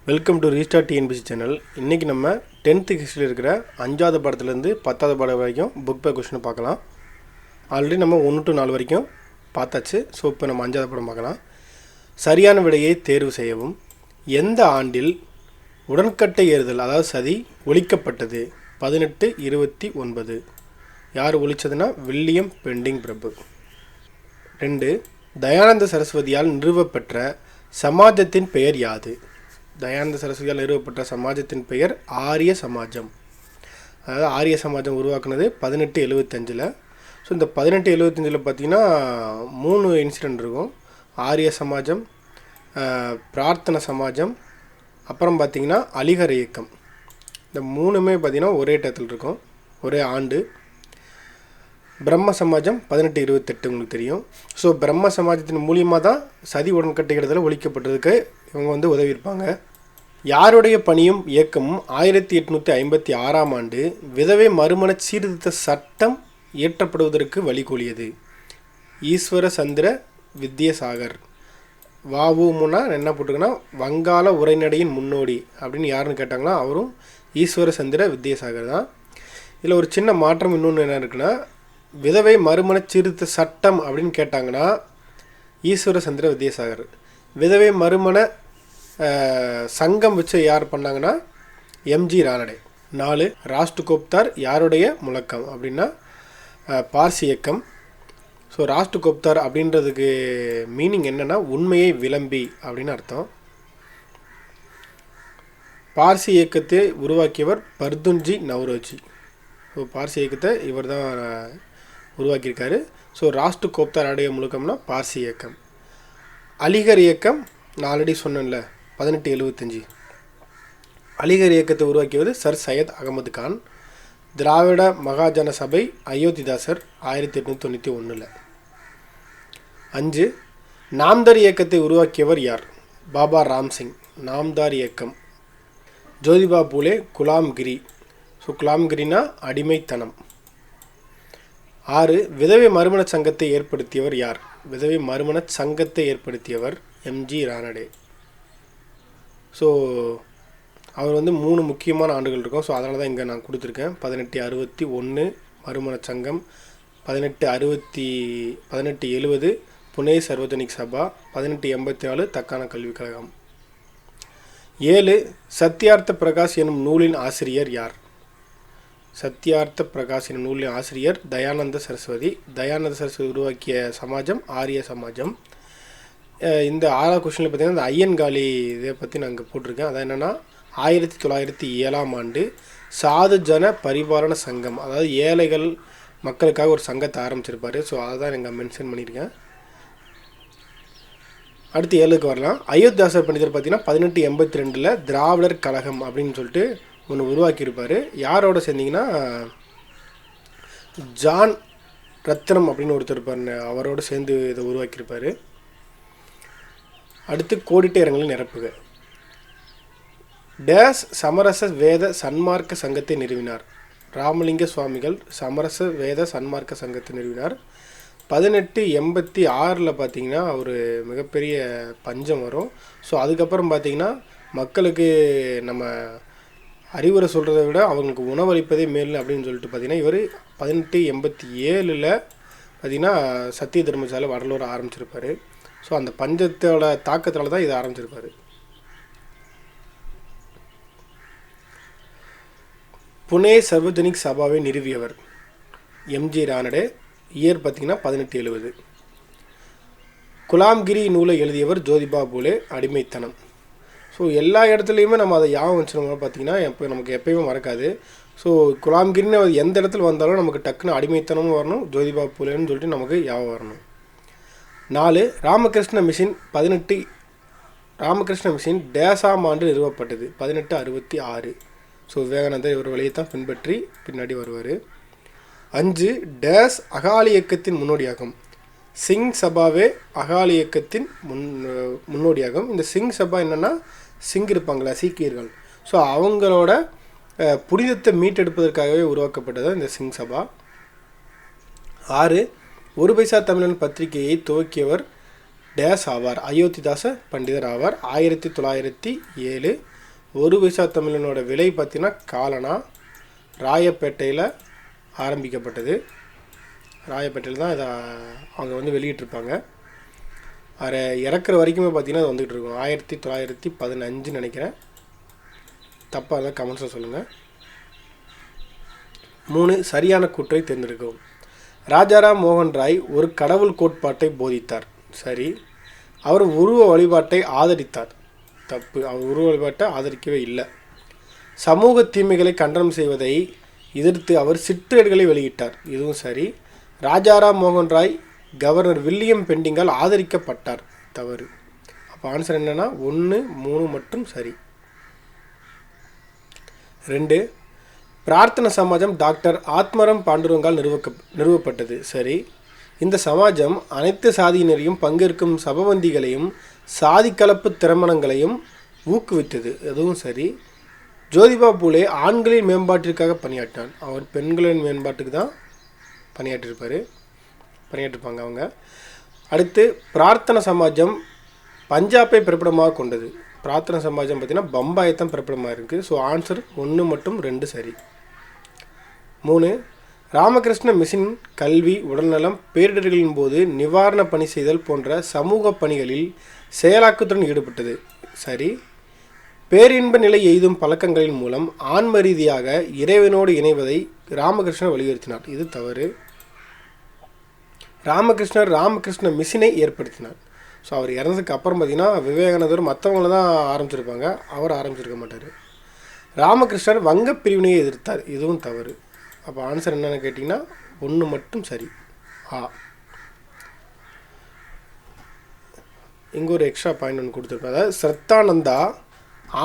Welcome to restart TNPSC channel. இன்றைக்கி நம்ம 10th ஹிஸ்ட்ரியில் இருக்கிற 5வது பாடத்துலேருந்து 10வது பாடம் வரைக்கும் புக் பை கொஸ்டின் பார்க்கலாம். ஆல்ரெடி நம்ம 1 to 4 வரைக்கும் பார்த்தாச்சு. ஸோ இப்போ நம்ம 5வது பாடம் பார்க்கலாம். சரியான விடையை தேர்வு செய்யவும். எந்த ஆண்டில் உடன்கட்டை ஏறுதல் அதாவது சதி ஒழிக்கப்பட்டது? 1829. யார் ஒழிச்சதுன்னா வில்லியம் பெண்டிங் பிரபு. 2. தயானந்த சரஸ்வதியால் நிறுவப்பெற்ற சமாஜத்தின் பெயர் யாது? தயானந்த சரஸ்வதியால் நிறுவப்பட்ட சமாஜத்தின் பெயர் ஆரிய சமாஜம். அதாவது ஆரிய சமாஜம் உருவாக்குனது 1875. ஸோ இந்த 1875 பார்த்திங்கன்னா 3 இன்சிடெண்ட் இருக்கும். ஆரிய சமாஜம், பிரார்த்தன சமாஜம், அப்புறம் பார்த்திங்கன்னா அலிகர் இயக்கம். இந்த 3மே பார்த்திங்கன்னா ஒரே டயத்தில் இருக்கும், ஒரே ஆண்டு. பிரம்ம சமாஜம் 1828 உங்களுக்கு தெரியும். ஸோ பிரம்ம சமாஜத்தின் மூலியமாக தான் சதி உடன்கட்டைகிறதுல ஒழிக்கப்பட்டதுக்கு இவங்க உதவியிருப்பாங்க. யாருடைய பணியும் இயக்கமும் 1856ஆம் ஆண்டு விதவை மறுமண சீர்திருத்த சட்டம் இயற்றப்படுவதற்கு வழிகோலியது? ஈஸ்வர சந்திர வித்யாசாகர். வாவுமுன்னா என்ன போட்டிருக்குன்னா வங்காள உரைநடையின் முன்னோடி அப்படின்னு யாருன்னு கேட்டாங்கன்னா அவரும் ஈஸ்வர சந்திர வித்யாசாகர் தான். இதில் ஒரு சின்ன மாற்றம் இன்னொன்று என்ன இருக்குன்னா, விதவை மறுமண சீர்திருத்த சட்டம் அப்படின்னு கேட்டாங்கன்னா ஈஸ்வர சந்திர வித்யாசாகர். விதவை மறுமண சங்கம் வச்சு யார் பண்ணாங்கன்னா எம்ஜி ரானடே. 4. ராஷ்ட்ரகோப்தார் யாருடைய முழக்கம் அப்படின்னா பார்சி இயக்கம். ஸோ ராஷ்ட்ரகோப்தார் அப்படின்றதுக்கு மீனிங் என்னென்னா உண்மையை விளம்பி அப்படின்னு அர்த்தம். பார்சி இயக்கத்தை உருவாக்கியவர் பர்துன்ஜி நவ்ரோஜி. ஸோ பார்சி இயக்கத்தை இவர் தான் உருவாக்கியிருக்காரு. ஸோ ராஷ்ட்ரகோப்தார் அடைய முழக்கம்னா பார்சி இயக்கம். அலிகர் இயக்கம் நான் ஆல்ரெடி சொன்னேன்ல 1875. அலிகர் இயக்கத்தை உருவாக்கியவர் சர் சையத் அகமது கான். திராவிட மகாஜன சபை அயோத்திதாசர் 1891. 5. நாம்தார் இயக்கத்தை உருவாக்கியவர் யார்? பாபா ராம்சிங். நாம்தார் இயக்கம். ஜோதிபா பூலே குலாம்கிரி. ஸோ குலாம்கிரினா அடிமைத்தனம். 6. விதவை மறுமண சங்கத்தை ஏற்படுத்தியவர் யார்? விதவை மறுமண சங்கத்தை ஏற்படுத்தியவர் எம்ஜி ரானடே. ஸோ அவர் 3 முக்கியமான ஆண்டுகள் இருக்கும். ஸோ அதனால தான் இங்கே நான் கொடுத்துருக்கேன். 1861 மறுமண சங்கம், 1870 புனே சர்வஜனிக் சபா, 1884 தக்கான கல்விக் கழகம். 7. சத்யார்த்த பிரகாஷ் எனும் நூலின் ஆசிரியர் யார்? சத்யார்த்த பிரகாஷ் எனும் நூலின் ஆசிரியர் தயானந்த சரஸ்வதி. தயானந்த சரஸ்வதி உருவாக்கிய சமாஜம் ஆரிய சமாஜம். இந்த 6வது கொஸ்டினில் பார்த்திங்கன்னா இந்த ஐயன்காலி இதை பற்றி நான் இங்கே போட்டிருக்கேன். அது என்னென்னா 1907ஆம் ஆண்டு சாது ஜன பரிபாலன சங்கம், அதாவது ஏழைகள் மக்களுக்காக ஒரு சங்கத்தை ஆரம்பிச்சிருப்பார். ஸோ அதை தான் இங்கே மென்ஷன் பண்ணியிருக்கேன். அடுத்து 7க்கு வரலாம். அயோத்திதாசர் பண்டிதர் பார்த்திங்கன்னா 1882 திராவிடர் கழகம் அப்படின்னு சொல்லிட்டு ஒன்று உருவாக்கியிருப்பார். யாரோட சேர்ந்திங்கன்னா ஜான் ரத்னம் அப்படின்னு ஒருத்தர் இருப்பார், அவரோட சேர்ந்து இதை உருவாக்கியிருப்பார். அடுத்து கோடிட்ட இடங்களை நிரப்புக. டேஸ் சமரச வேத சன்மார்க்க சங்கத்தை நிறுவினார்? ராமலிங்க சுவாமிகள் சமரச வேத சன்மார்க்க சங்கத்தை நிறுவினார். 1886 பார்த்திங்கன்னா ஒரு மிகப்பெரிய பஞ்சம் வரும். ஸோ அதுக்கப்புறம் பார்த்திங்கன்னா மக்களுக்கு நம்ம அறிவுரை சொல்கிறத விட அவங்களுக்கு உணவளிப்பதே மேல் அப்படின்னு சொல்லிட்டு பார்த்திங்கன்னா இவர் 1887 பார்த்திங்கன்னா சத்திய தர்மசாலை வடலூர் ஆரம்பிச்சிருப்பார். ஸோ அந்த பஞ்சத்தோட தாக்கத்தால் தான் இதை ஆரம்பிச்சிருப்பார். புனே சர்வஜனிக் சபாவை நிறுவியவர் எம்ஜி ரானடே. இயர் பார்த்திங்கன்னா 1870. குலாம்கிரி நூலை எழுதியவர் ஜோதிபா பூலே. அடிமைத்தனம். ஸோ எல்லா இடத்துலையுமே நம்ம அதை யாவும் வச்சுருந்தோம்னா பார்த்திங்கன்னா நமக்கு எப்பயுமே மறக்காது. ஸோ குலாம்கிரின்னு எந்த இடத்துல வந்தாலும் நமக்கு டக்குன்னு அடிமைத்தனமும் வரணும், ஜோதிபா பூலேன்னு சொல்லிட்டு நமக்கு யாவும் வரணும். 4. ராமகிருஷ்ண மிஷன் ராமகிருஷ்ண மிஷன் டேசாம் ஆண்டு நிறுவப்பட்டது? 1866. ஸோ விவேகானந்தர் இவர் வழியை தான் பின்பற்றி பின்னாடி வருவார். 5. டேஸ் அகாலி இயக்கத்தின் முன்னோடியாகும்? சிங் சபாவே அகாலி இயக்கத்தின் முன்னோடியாகும். இந்த சிங் சபா என்னென்னா சிங் இருப்பாங்களா சீக்கியர்கள், ஸோ அவங்களோட புனிதத்தை மீட்டெடுப்பதற்காகவே உருவாக்கப்பட்டது இந்த சிங் சபா. 6. ஒரு பைசா தமிழன் பத்திரிகையை துவக்கியவர் டேஸ் ஆவார். அயோத்திதாச பண்டிதர் ஆவார். 1907. ஒரு பைசா தமிழனோட விலை பார்த்திங்கன்னா காலனா. ராயப்பேட்டையில் ஆரம்பிக்கப்பட்டது. ராயப்பேட்டையில் தான் இதை அவங்க வந்து வெளியிட்டிருப்பாங்க. அதை இறக்குற வரைக்குமே பார்த்திங்கன்னா அது வந்துகிட்டு இருக்கும். 1915 நினைக்கிறேன். தப்பாக இருந்தால் கமெண்ட்ஸில் சொல்லுங்கள். 3. சரியான கூற்றை தேர்ந்தெடுக்கவும். ராஜாராம் மோகன் ராய் ஒரு கடவுள் கோட்பாட்டை போதித்தார். சரி. அவர் உருவ வழிபாட்டை ஆதரித்தார். தப்பு. அவர் உருவ வழிபாட்டை ஆதரிக்கவே இல்லை. சமூக தீமைகளை கண்டனம் செய்வதை எதிர்த்து அவர் சிற்றேடுகளை வெளியிட்டார். இதுவும் சரி. ராஜாராம் மோகன் ராய் கவர்னர் வில்லியம் பெண்டிங்கால் ஆதரிக்கப்பட்டார். தவறு. அப்போ ஆன்சர் என்னென்னா 1, 3 மற்றும் சரி. 2. பிரார்த்தன சமாஜம் டாக்டர் ஆத்மரம் பாண்டுரங்கால் நிறுவப்பட்டது. சரி. இந்த சமாஜம் அனைத்து சாதியினரையும் பங்கேற்கும் சபவந்திகளையும் சாதி கலப்பு திருமணங்களையும் ஊக்குவித்தது. அதுவும் சரி. ஜோதிபா பூலே ஆண்களின் மேம்பாட்டிற்காக பணியாற்றினார். அவர் பெண்களின் மேம்பாட்டுக்கு தான் பணியாற்றிருப்பாங்க அவங்க. அடுத்து பிரார்த்தன சமாஜம் பஞ்சாபை பிறப்பிடமாக கொண்டது. பிரார்த்தன சமாஜம் பார்த்திங்கன்னா பம்பாயத்தான் பிறப்பிடமாக இருக்குது. ஸோ ஆன்சர் 1 மற்றும் 2 சரி. 3. ராமகிருஷ்ண மிஷன் கல்வி, உடல்நலம், பேரிடர்களின் போது நிவாரண பணி செய்தல் போன்ற சமூக பணிகளில் செயலாக்கத்துடன் ஈடுபட்டது. சரி. பேரின்ப நிலை எய்தும் பழக்கங்களின் மூலம் ஆன்ம ரீதியாக இறைவனோடு இணைவதை ராமகிருஷ்ணர் வலியுறுத்தினார். இது தவறு. ராமகிருஷ்ண மிஷினை ஏற்படுத்தினார். ஸோ அவர் இறந்ததுக்கு அப்புறம் பார்த்திங்கன்னா விவேகானந்தர் மற்றவங்கள தான் ஆரம்பிச்சிருப்பாங்க, அவர் ஆரம்பிச்சிருக்க மாட்டார். ராமகிருஷ்ணர் வங்க பிரிவினையை எதிர்த்தார். இதுவும் தவறு. அப்போ ஆன்சர் என்னென்னு கேட்டிங்கன்னா 1 மட்டும் சரி. இங்கே ஒரு எக்ஸ்ட்ரா பாயிண்ட் ஒன்று கொடுத்துருப்பேன். அதாவது ஸ்ரத்தானந்தா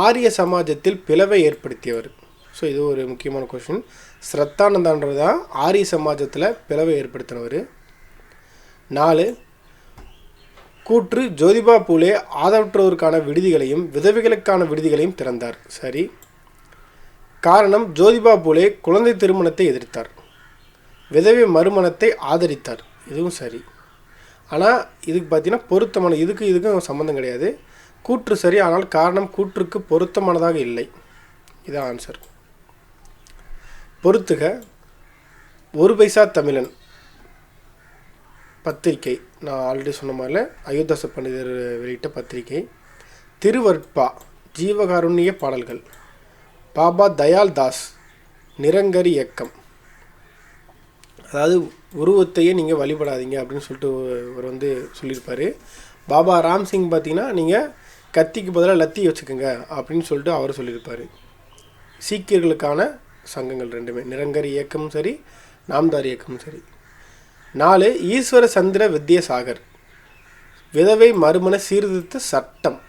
ஆரிய சமாஜத்தில் பிளவை ஏற்படுத்தியவர். ஸோ இது ஒரு முக்கியமான கொஷின். ஸ்ரத்தானந்தான்றது தான் ஆரிய சமாஜத்தில் பிளவை ஏற்படுத்தினவர். 4. கூற்று ஜோதிபா பூலே ஆதரவற்றோருக்கான விடுதிகளையும் விதவைகளுக்கான விடுதிகளையும் திறந்தார். சரி. காரணம் ஜோதிபா பூலே குழந்தை திருமணத்தை எதிர்த்தார், விதவை மறுமணத்தை ஆதரித்தார். இதுவும் சரி. ஆனால் இதுக்கு பார்த்தீங்கன்னா பொருத்தமான இதுக்கும் சம்மந்தம் கிடையாது. கூற்று சரி, ஆனால் காரணம் கூற்றுக்கு பொருத்தமானதாக இல்லை. இதான் ஆன்சர். பொறுத்துக. ஒரு பைசா தமிழன் பத்திரிகை, நான் ஆல்ரெடி சொன்ன மாதிரில அயோத்திதாச பண்டிதர் வெளியிட்ட பத்திரிகை. திருவற்பா, ஜீவகாருண்ய பாடல்கள், பாபா தயால் தாஸ், நிரங்கரி இயக்கம். அதாவது உருவத்தையே நீங்கள் வழிபடாதீங்க அப்படின்னு சொல்லிட்டு அவர் வந்து சொல்லியிருப்பார். பாபா ராம்சிங் பார்த்திங்கன்னா நீங்கள் கத்திக்கு பதிலாக லத்தி வச்சுக்கோங்க அப்படின்னு சொல்லிட்டு அவர் சொல்லியிருப்பார். சீக்கியர்களுக்கான சங்கங்கள் ரெண்டுமே, நிரங்கரி இயக்கமும் சரி, நாம்தார் இயக்கமும் சரி. 4. ஈஸ்வர சந்திர வித்யாசாகர், விதவை மறுமண சீர்திருத்த சட்டம்.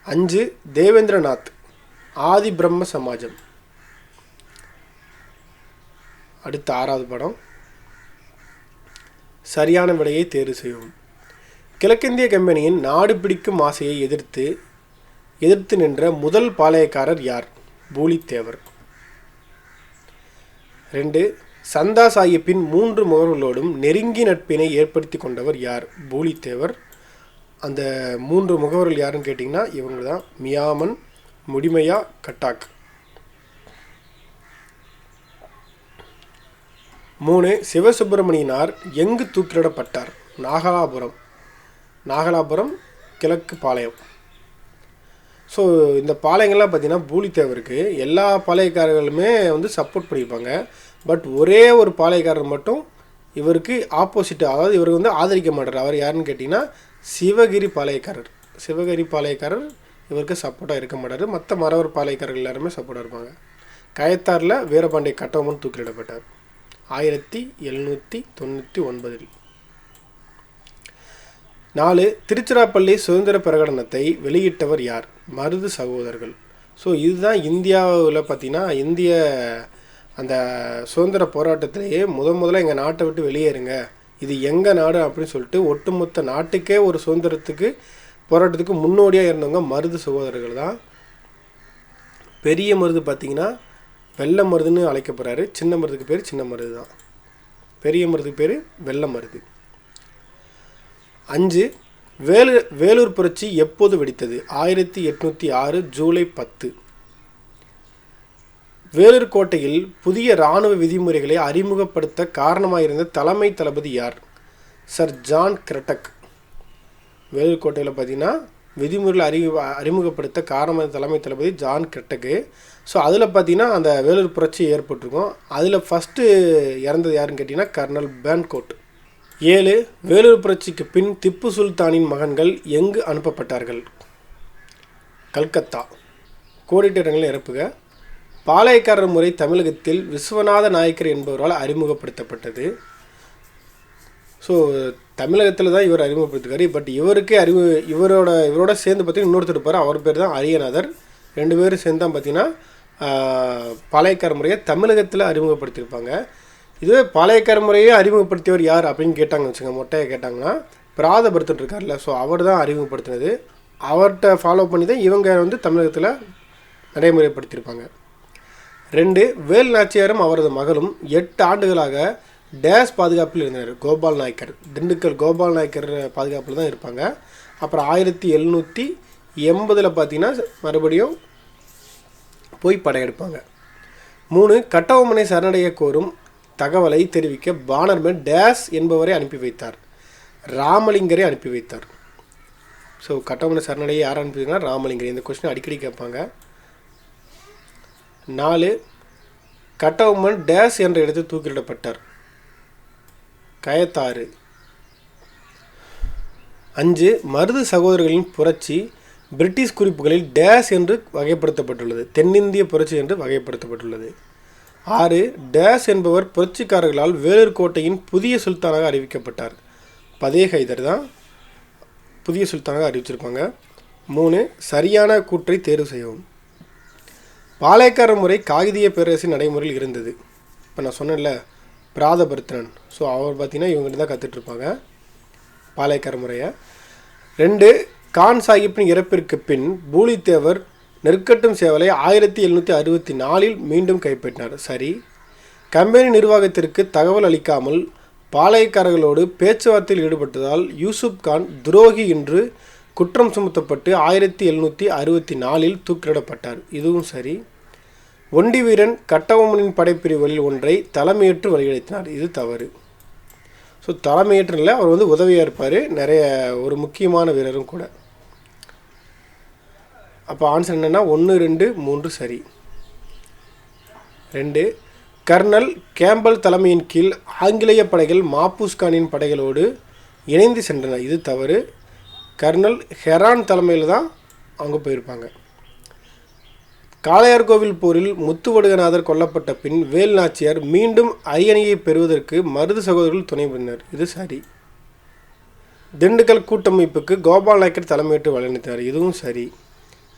5. தேவேந்திரநாத், ஆதி பிரம்ம சமாஜம். அடுத்த 6வது படம். சரியான விடையை தேர்வு செய்யவும். கிழக்கிந்திய கம்பெனியின் நாடு பிடிக்கும் ஆசையை எதிர்த்து நின்ற முதல் பாளையக்காரர் யார்? பூலித்தேவர். 2. சந்தா சாஹிப்பின் 3 முகவர்களோடும் நெருங்கிய நட்பினை ஏற்படுத்தி கொண்டவர் யார்? பூலித்தேவர். அந்த 3 முகவர்கள் யாருன்னு கேட்டிங்கன்னா இவங்க தான், மியாமன், முடிமையா, கட்டாக். 3. சிவசுப்பிரமணியனார் எங்கு தூக்கிலிடப்பட்டார்? நாகலாபுரம் கிழக்கு பாளையம். ஸோ இந்த பாளையங்கள்லாம் பார்த்திங்கன்னா பூலித்தேவருக்கு எல்லா பாளையக்காரர்களுமே வந்து சப்போர்ட் பண்ணியிருப்பாங்க. பட் ஒரே ஒரு பாளையக்காரர் மட்டும் இவருக்கு ஆப்போசிட், அதாவது இவருக்கு வந்து ஆதரிக்க மாட்டார். அவர் யாருன்னு கேட்டிங்கன்னா சிவகிரி பாளையக்காரர் இவருக்கு சப்போர்ட்டாக இருக்க மாட்டார். மற்ற மறவர் பாளையக்காரர்கள் எல்லாருமே சப்போர்ட்டாக இருப்பாங்க. கயத்தாரில் வீரபாண்டிய கட்டபொம்மன் தூக்கிலிடப்பட்டார் 1799. 4. திருச்சிராப்பள்ளி சுதந்திர பிரகடனத்தை வெளியிட்டவர் யார்? மருது சகோதரர்கள். ஸோ இதுதான் இந்தியாவில் பார்த்திங்கன்னா இந்திய அந்த சுதந்திர போராட்டத்திலேயே முதல்ல எங்கள் நாட்டை விட்டு வெளியேறுங்க, இது எங்கள் நாடு அப்படின்னு சொல்லிட்டு ஒட்டுமொத்த நாட்டுக்கே ஒரு சுதந்திரத்துக்கு போராட்டத்துக்கு முன்னோடியாக இருந்தவங்க மருது சகோதரர்கள் தான். பெரிய மருது பார்த்திங்கன்னா வெள்ளை மருதுன்னு அழைக்கப்படுறாரு. சின்ன மருதுக்கு பேர் சின்ன மருது தான். பெரிய மருதுக்கு பேர் வெள்ளை மருது. 5 வேலூர் புரட்சி எப்போது வெடித்தது? 1806 ஜூலை 10. வேலூர் கோட்டையில் புதிய இராணுவ விதிமுறைகளை அறிமுகப்படுத்த காரணமாயிருந்த தலைமை தளபதி யார்? Sir John கிரட்டக். வேலூர் கோட்டையில் பார்த்தீங்கன்னா விதிமுறைகளை அறிமுகப்படுத்த காரணமான தலைமை தளபதி ஜான் கிரட்டக்கு. ஸோ அதில் பார்த்தீங்கன்னா அந்த வேலூர் புரட்சி ஏற்பட்டிருக்கும். அதில் ஃபஸ்ட்டு இறந்தது யாருன்னு கேட்டிங்கன்னா கர்னல் பேன்கோட். 7 வேலூர் புரட்சிக்கு பின் திப்பு சுல்தானின் மகன்கள் எங்கு அனுப்பப்பட்டார்கள்? கல்கத்தா. கோடிட்ட இடங்களில் இறப்புக. பாளையக்காரர் முறை தமிழகத்தில் விஸ்வநாத நாயக்கர் என்பவரால் அறிமுகப்படுத்தப்பட்டது. ஸோ தமிழகத்தில் தான் இவர் அறிமுகப்படுத்துக்காரு. பட் இவருக்கே இவரோட சேர்ந்து பார்த்திங்கன்னா இன்னொருத்தர் இருப்பார், அவர் பேர் தான் அரியநாதர். 2 பேரும் சேர்ந்து தான் பார்த்திங்கன்னா பாளையக்காரர் முறையை தமிழகத்தில் அறிமுகப்படுத்தியிருப்பாங்க. இதுவே பாளையக்கார முறையே அறிமுகப்படுத்தியவர் யார் அப்படின்னு கேட்டாங்கன்னு வச்சுங்க, மொட்டையை கேட்டாங்கன்னா பிராதபுரத்தன் இருக்கார்ல, ஸோ அவர் தான் அறிமுகப்படுத்தினது. அவர்கிட்ட ஃபாலோ பண்ணி தான் இவங்க தமிழகத்தில் நடைமுறைப்படுத்தியிருப்பாங்க. 2 வேல் நாச்சியாரும் அவரது மகளும் 8 ஆண்டுகளாக டேஸ் பாதுகாப்பில் இருந்தனர். கோபால் நாயக்கர், திண்டுக்கல் கோபால் நாயக்கர் பாதுகாப்பில் தான் இருப்பாங்க. அப்புறம் 1780 பார்த்தீங்கன்னா மறுபடியும் போய் படையெடுப்பாங்க. 3 கட்டபொம்மனை சரணடைய கோரும் தகவலை தெரிவிக்க பானர்மேன் டேஸ் என்பவரை அனுப்பி வைத்தார். ராமலிங்கரை அனுப்பி வைத்தார். ஸோ கட்டபொம்மனை சரணடைய யார் அனுப்பி வைத்தார்? ராமலிங்கரை. இந்த கொஸ்டின் அடிக்கடி கேட்பாங்க. 4 கட்டபொம்மன் டேஸ் என்ற இடத்தில் தூக்கிலிடப்பட்டார். கயத்தாறு. 5 மருது சகோதரர்களின் புரட்சி பிரிட்டிஷ் குறிப்புகளில் டேஸ் என்று வகைப்படுத்தப்பட்டுள்ளது. தென்னிந்திய புரட்சி என்று வகைப்படுத்தப்பட்டுள்ளது. 6 டேஸ் என்பவர் புரட்சிக்காரர்களால் வேலூர் கோட்டையின் புதிய சுல்தானாக அறிவிக்கப்பட்டார். பதே ஹைதர் தான் புதிய சுல்தானாக அறிவிச்சிருப்பாங்க. 3 சரியான கூற்றை தேர்வு செய்யவும். பாளையக்கார முறை காகிதிய பேரரசின் நடைமுறையில் இருந்தது. இப்போ நான் சொன்னேன்ல பிராதபர்த்தனன், ஸோ அவர் பார்த்திங்கன்னா இவங்ககிட்ட தான் கற்றுட்ருப்பாங்க பாளையக்கார முறையை. 2 கான் சாஹிப்பின் இறப்பிற்கு பின் பூலித்தேவர் நெற்கட்டும் சேவலை 1764 மீண்டும் கைப்பற்றினார். சரி. கம்பெனி நிர்வாகத்திற்கு தகவல் அளிக்காமல் பாளையக்காரர்களோடு பேச்சுவார்த்தையில் ஈடுபட்டதால் யூசுப் கான் துரோகி என்று குற்றம் சுமத்தப்பட்டு 1764 தூக்கிலிடப்பட்டார். இதுவும் சரி. ஒண்டி வீரன் கட்டபொம்மனின் படைப்பிரிவுகளில் ஒன்றை தலைமையேற்று வழிநடத்தினார். இது தவறு. ஸோ தலைமையேற்றில் அவர் உதவியாக இருப்பார், நிறைய ஒரு முக்கியமான வீரரும் கூட. அப்போ ஆன்சர் என்னென்னா 1, 2, 3 சரி. 2 கர்னல் கேம்பல் தலைமையின் கீழ் ஆங்கிலேய படைகள் மாப்பூஸ்கானின் படைகளோடு இணைந்து சென்றன. இது தவறு. கர்னல் ஹெரான் தலைமையில் தான் அவங்க போயிருப்பாங்க. காளையார்கோவில் போரில் முத்துவடுகநாதர் கொல்லப்பட்ட பின் வேல் நாச்சியார் மீண்டும் அரியணையை பெறுவதற்கு மருது சகோதரர்கள் துணை புரிந்தனர். இது சரி. திண்டுக்கல் கூட்டமைப்புக்கு கோபால் நாயக்கர் தலைமையேற்று வழிநடத்தினார். இதுவும் சரி.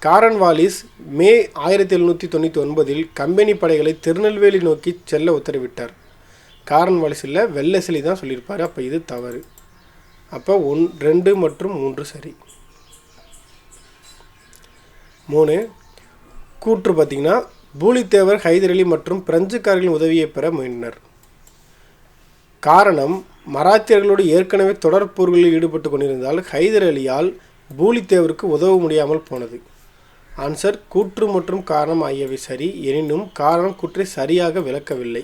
காரன்வாலிஸ் மே 1799 கம்பெனி படைகளை திருநெல்வேலி நோக்கி செல்ல உத்தரவிட்டார். காரன்வாலிஸ் இல்லை, வெள்ளசிலி தான் சொல்லியிருப்பார். அப்போ இது தவறு. அப்போ 1, 2 மற்றும் 3 சரி. 3 கூற்று பார்த்திங்கன்னா பூலித்தேவர் ஹைதர் அலி மற்றும் பிரெஞ்சுக்காரர்களின் உதவியை பெற முயன்றனர். காரணம் மராத்தியர்களோடு ஏற்கனவே தொடர் போர்களில் ஈடுபட்டு கொண்டிருந்தால் ஹைதர் அலியால் பூலித்தேவருக்கு உதவ முடியாமல் போனது. ஆன்சர் கூற்று மற்றும் காரணம் ஆகியவை சரி. எனினும் காரணம் கூற்றை சரியாக விளக்கவில்லை.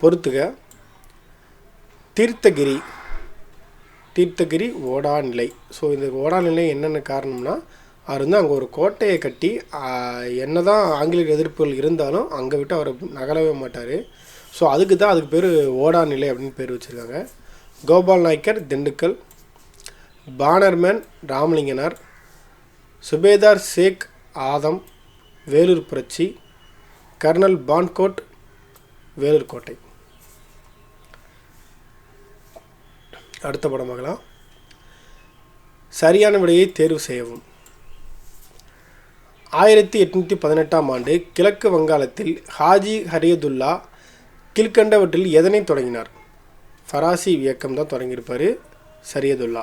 பொறுத்துக. தீர்த்தகிரி ஓடாநிலை. ஸோ இந்த ஓடாநிலை என்னென்ன காரணம்னா, அவர் அங்கே ஒரு கோட்டையை கட்டி என்ன தான் ஆங்கிலேய எதிர்ப்புகள் இருந்தாலும் அங்கே விட்டு அவர் நகலவே மாட்டார். ஸோ அதுக்கு பேர் ஓடாநிலை அப்படின்னு பேர் வச்சுருக்காங்க. கோபால் நாயக்கர் திண்டுக்கல், பானர்மேன் ராமலிங்கனார், சுபேதார் ஷேக் ஆதம் வேலூர் புரட்சி, கர்னல் பான்கோட் வேலூர் கோட்டை. அடுத்த படமாகலாம். சரியான விடையை தேர்வு செய்யவும். 1818 ஆண்டு கிழக்கு வங்காளத்தில் ஹாஜி ஹரியதுல்லா கீழ்கண்டவற்றில் எதனை தொடங்கினார்? ஃபராசி இயக்கம் தான் தொடங்கியிருப்பார் சரியதுல்லா.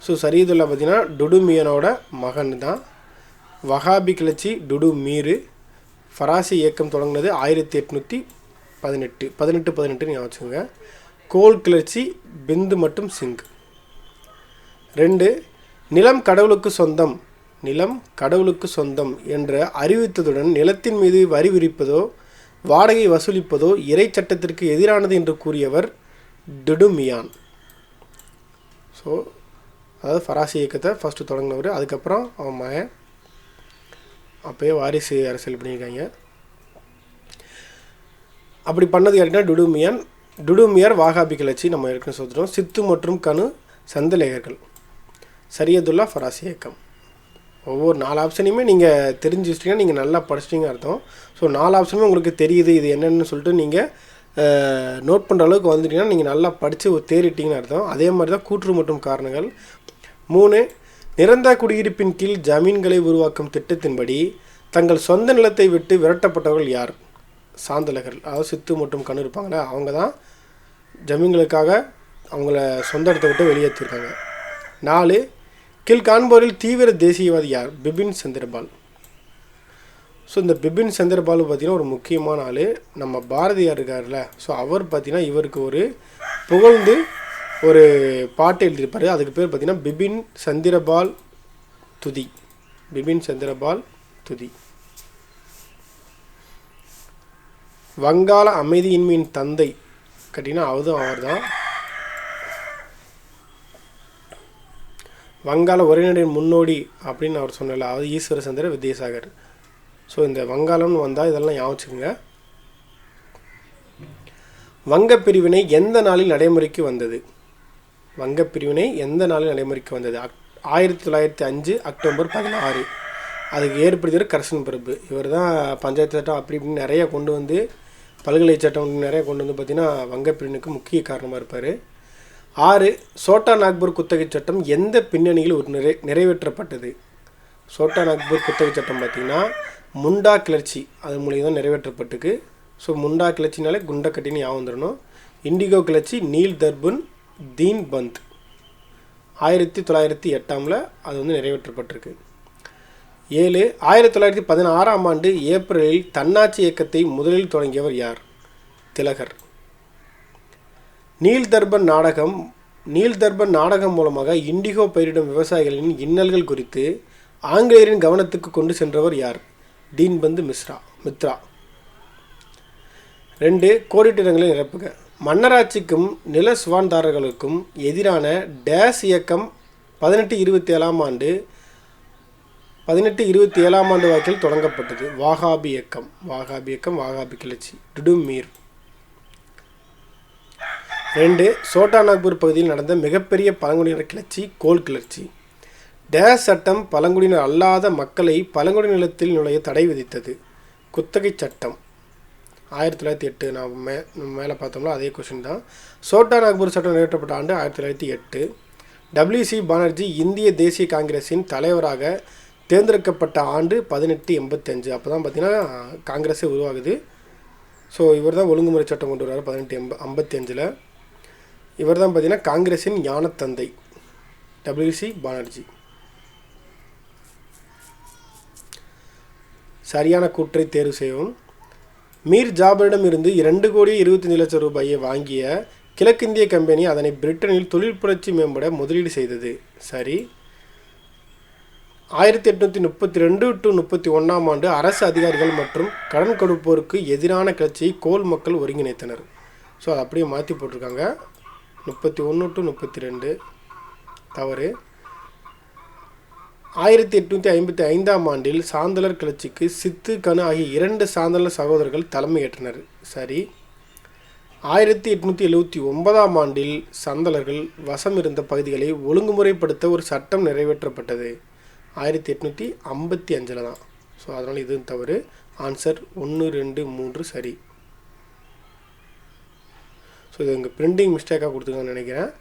ஸோ சரியதுல்லா பார்த்திங்கன்னா டுடுமியனோட மகன் தான். வஹாபி கிளர்ச்சி டுடு மீரு. ஃபராசி இயக்கம் தொடங்கினது 1818 ஞாபகம் வச்சுக்கோங்க. கோல் கிளர்ச்சி பிந்து மற்றும் சிங். 2 நிலம் கடவுளுக்கு சொந்தம் என்று அறிவித்ததுடன் நிலத்தின் மீது வரி விதிப்பதோ வாடகை வசூலிப்பதோ இறை சட்டத்திற்கு எதிரானது என்று கூறியவர் டுடுமியான். ஸோ அதாவது ஃபராசி இயக்கத்தை ஃபஸ்ட்டு தொடங்கினவர். அதுக்கப்புறம் அவன் மகன் அப்போயே வாரிசு அரசியல் பண்ணியிருக்காங்க. அப்படி பண்ணது யாருன்னா டுடுமியார் வாகாபி கிளர்ச்சி நம்ம ஏற்கனவே சொல்லிட்டோம். சித்து மற்றும் கனு சந்தலேகர்கள். சரியதுல்லா ஃபராசி இயக்கம். ஒவ்வொரு 4 ஆப்ஷனையுமே நீங்கள் தெரிஞ்சு வச்சிட்டிங்கன்னா நீங்கள் நல்லா படிச்சிட்டிங்க அர்த்தம். ஸோ 4 ஆப்ஷனுமே உங்களுக்கு தெரியுது இது என்னென்னு சொல்லிட்டு நீங்கள் நோட் பண்ணுற அளவுக்கு வந்துட்டிங்கன்னா நீங்கள் நல்லா படித்து தேறிட்டிங்கன்னு அர்த்தம். அதே மாதிரி தான் கூற்று மற்றும் காரணங்கள். 3 நிரந்தர குடியிருப்பின் கீழ் ஜமீன்களை உருவாக்கும் திட்டத்தின்படி தங்கள் சொந்த நிலத்தை விட்டு விரட்டப்பட்டவர்கள் யார்? சாந்தலகர்கள். அதாவது சித்து மற்றும் கனு இருப்பாங்களே அவங்க தான் ஜமீன்களுக்காக அவங்கள சொந்த இடத்தை விட்டு வெளியேற்றிருக்காங்க. 4 கீழ்காண்போரில் தீவிர தேசியவாதி யார்? பிபின் சந்திரபால். ஸோ இந்த பிபின் சந்திரபால் பார்த்திங்கன்னா ஒரு முக்கியமான ஆள். நம்ம பாரதியார் இருக்கார்ல, ஸோ அவர் பார்த்திங்கன்னா இவருக்கு ஒரு புகழ்ந்து ஒரு பாட்டு எழுதியிருப்பார். அதுக்கு பேர் பார்த்திங்கன்னா பிபின் சந்திரபால் துதி. பிபின் சந்திரபால் துதி. வங்காள அமைதியின்மையின் தந்தை கேட்டிங்கன்னா அவர் தான். வங்காள ஒருங்கிணைப்பின் முன்னோடி அப்படின்னு அவர் சொன்னல, அதாவது ஈஸ்வர சந்திர வித்யாசாகர். ஸோ இந்த வங்காளம்னு வந்தால் இதெல்லாம் ஞாபகம். வங்கப்பிரிவினை எந்த நாளில் நடைமுறைக்கு வந்தது? 1905 அக்டோபர் 16. அதுக்கு ஏற்படுத்தியவர் கர்சன் பிரபு. இவர் தான் பஞ்சாயத்து சட்டம் அப்படி இப்படின்னு நிறைய கொண்டு வந்து, பல்கலை சட்டம் நிறைய கொண்டு வந்து பார்த்திங்கன்னா வங்கப்பிரிவினுக்கு முக்கிய காரணமாக இருப்பார். 6 சோட்டா நாக்பூர் குத்தகை சட்டம் எந்த பின்னணியில் ஒரு நிறைவேற்றப்பட்டது? சோட்டா நாக்பூர் குத்தகை சட்டம் பார்த்திங்கன்னா முண்டா கிளர்ச்சி அது மூலியம் தான் நிறைவேற்றப்பட்டுக்கு. ஸோ முண்டா கிளர்ச்சினாலே குண்டை கட்டின்னு ஞாபகம் வந்துடணும். இண்டிகோ கிளர்ச்சி நீல் தர்பன் தீன் பந்த் 1908 அது வந்து நிறைவேற்றப்பட்டிருக்கு. 7 1916 ஏப்ரலில் தன்னாட்சி இயக்கத்தை முதலில் தொடங்கியவர் யார்? திலகர். நீல்தர்பன் நாடகம் மூலமாக இண்டிகோ பயிரிடும் விவசாயிகளின் இன்னல்கள் குறித்து ஆங்கிலேயரின் கவனத்துக்கு கொண்டு சென்றவர் யார்? தீன்பந்து மித்ரா. 2 கோடிட்டிடங்களை நிரப்புக. மன்னராட்சிக்கும் நில சுவான்தாரர்களுக்கும் எதிரான டேஸ் இயக்கம் 1827 வாக்கில் தொடங்கப்பட்டது. வாகாபி இயக்கம் வாகாபி கிளர்ச்சி. டுடுமீர். 2 சோட்டா நாக்பூர் பகுதியில் நடந்த மிகப்பெரிய பழங்குடியினர் கிளர்ச்சி கோல் கிளர்ச்சி. டேஸ் சட்டம் பழங்குடியினர் அல்லாத மக்களை பழங்குடி நிலத்தில் நுழைய தடை விதித்தது. குத்தகை சட்டம் 1908. நான் மேலே பார்த்தோம்னா அதே கொஷின் தான். சோட்டா நாக்பூர் சட்டம் நிறைவேற்றப்பட்ட ஆண்டு 1908. WC பானர்ஜி இந்திய தேசிய காங்கிரஸின் தலைவராக தேர்ந்தெடுக்கப்பட்ட ஆண்டு 1885. அப்போ தான் பார்த்திங்கன்னா காங்கிரஸே உருவாகுது. ஸோ இவர் தான் ஒழுங்குமுறை சட்டம் கொண்டு வர்றாரு 1855. இவர் தான் பார்த்திங்கன்னா காங்கிரஸின் ஞானத்தந்தை WC பானர்ஜி. சரியான கூற்றை தேர்வு செய்யவும். மீர் ஜாபரிடம் இருந்து 2,25,00,000 ரூபாயை வாங்கிய கிழக்கிந்திய கம்பெனி அதனை பிரிட்டனில் தொழில் புரட்சி மேம்பட முதலீடு செய்தது. சரி. 1832-31 அரசு அதிகாரிகள் மற்றும் கடன் கொடுப்போருக்கு எதிரான கிளர்ச்சியை கோல் மக்கள் ஒருங்கிணைத்தனர். ஸோ அதை அப்படியே மாற்றி போட்டிருக்காங்க. 31-32 தவறு. 1855 சாந்தலர் கிளர்ச்சிக்கு சித்து கனு ஆகிய 2 சாந்தலர் சகோதரர்கள் தலைமையேற்றனர். சரி. 1879 சந்தலர்கள் வசம் இருந்த பகுதிகளை ஒழுங்குமுறைப்படுத்த ஒரு சட்டம் நிறைவேற்றப்பட்டது. 1855 தான். ஸோ அதனால் இதுவும் தவறு. ஆன்சர் 1, 2, 3 சரி. ஸோ இது இங்கே பிரிண்டிங் மிஸ்டேக்காக கொடுத்துருக்கான்னு நினைக்கிறேன்.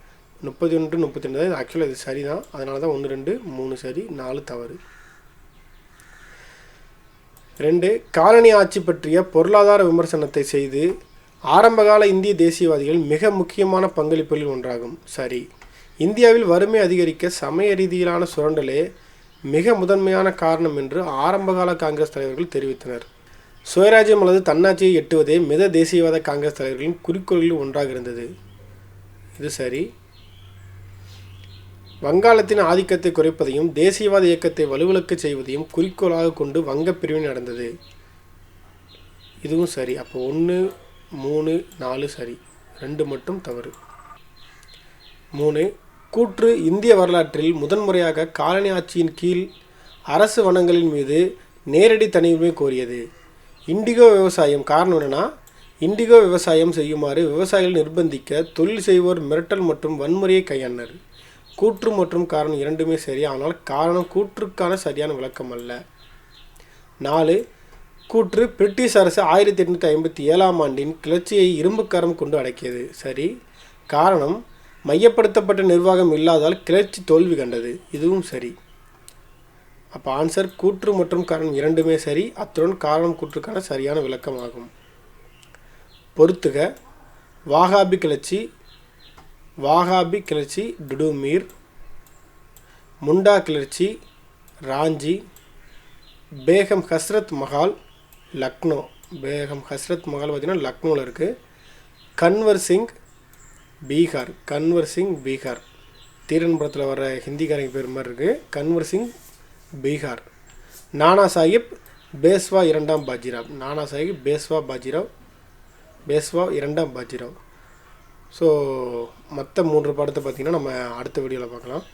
31-32 தான். ஆக்சுவலாக இது சரி தான். அதனால தான் 1, 2, 3 சரி, 4 தவறு. 2 காலனி ஆட்சி பற்றிய பொருளாதார விமர்சனத்தை செய்து ஆரம்பகால இந்திய தேசியவாதிகள் மிக முக்கியமான பங்களிப்புகளில் ஒன்றாகும். சரி. இந்தியாவில் வறுமை அதிகரிக்க சமய ரீதியிலான சுரண்டலே மிக முதன்மையான காரணம் என்று ஆரம்பகால காங்கிரஸ் தலைவர்கள் தெரிவித்தனர். சுயராஜ்யம் அல்லது தன்னாட்சியை எட்டுவதே மித தேசியவாத காங்கிரஸ் தலைவர்களின் குறிக்கோள்களில் ஒன்றாக இருந்தது. இது சரி. வங்காளத்தின் ஆதிக்கத்தை குறைப்பதையும் தேசியவாத இயக்கத்தை வலுவிழக்கச் செய்வதையும் குறிக்கோளாக கொண்டு வங்க பிரிவினை நடந்தது. இதுவும் சரி. அப்போ 1, 3, 4 சரி, 2 மட்டும் தவறு. 3 கூற்று இந்திய வரலாற்றில் முதன்முறையாக காலனி ஆட்சியின் கீழ் அரசு வனங்களின் மீது நேரடி தனியுரிமை கோரியது. இண்டிகோ விவசாயம். காரணம் என்னென்னா, இண்டிகோ விவசாயம் செய்யுமாறு விவசாயிகள் நிர்பந்திக்க தொழில் செய்வோர் மிரட்டல் மற்றும் வன்முறையை கையாண்டனர். கூற்று மற்றும் காரணம் இரண்டுமே சரி, ஆனால் காரணம் கூற்றுக்கான சரியான விளக்கம் அல்ல. 4 கூற்று பிரிட்டிஷ் அரசு 1857ஆம் ஆண்டின் கிளர்ச்சியை இரும்புக்கரம் கொண்டு அடக்கியது. சரி. காரணம் மையப்படுத்தப்பட்ட நிர்வாகம் இல்லாதால் கிளர்ச்சி தோல்வி கண்டது. இதுவும் சரி. அப்போ ஆன்சர் கூற்று மற்றும் காரணம் இரண்டுமே சரி, அத்துடன் காரணம் கூற்றுக்கான சரியான விளக்கமாகும். பொறுத்துக. வாகாபி கிளர்ச்சி டுடுமீர், முண்டா கிளர்ச்சி ராஞ்சி, பேகம் ஹஸ்ரத் மஹால் லக்னோ. பேகம் ஹஸ்ரத் மஹால் பார்த்திங்கன்னா லக்னோவில் இருக்குது. கன்வர் சிங் பீகார். தீரன் படத்தில் வர ஹிந்திக்காரங்க பேர் மாதிரி இருக்குது. கன்வர் சிங் பீகார். நானா சாஹிப் பேஸ்வா இரண்டாம் பாஜிராவ். ஸோ மற்ற 3 பாடத்தை பார்த்திங்கன்னா நம்ம அடுத்த வீடியோவில் பார்க்கலாம்.